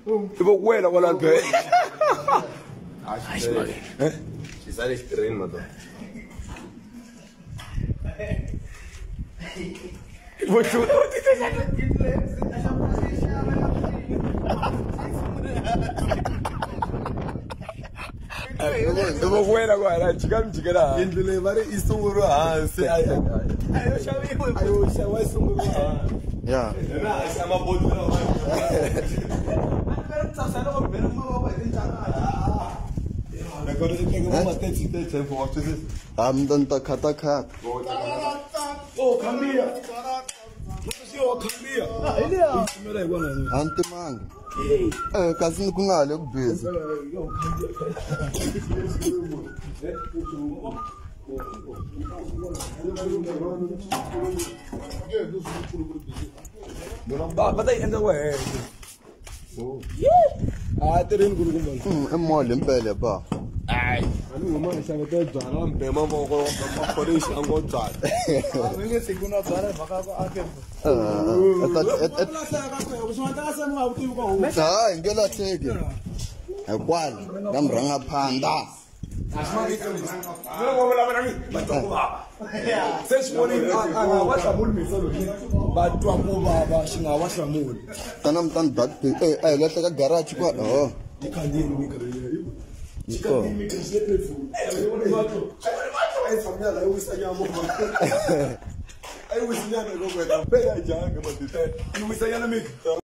Buena con la alpe. Ci sale il terreno, ma Devo buena guarda, ci cambia che là. il levare il sunguro anzi. Ayo shawe sunguro. Ya. Na siamo a bordo. Amdan kata. Oh, cambia. Oh, cambia. Anti manga. Kasi kunale kubhizi. But they end the way. Ah, terreno guru gumbal. Emol impela ba. Ai. Anu mama shaka to jana mbema moko makore shango tsala. Ngeke sikuna tsala makaba akempo. Hayi ngela theke. Akwala ngamranga phanda. Tanam tan bat lahle ka garage kwa oh. Ai,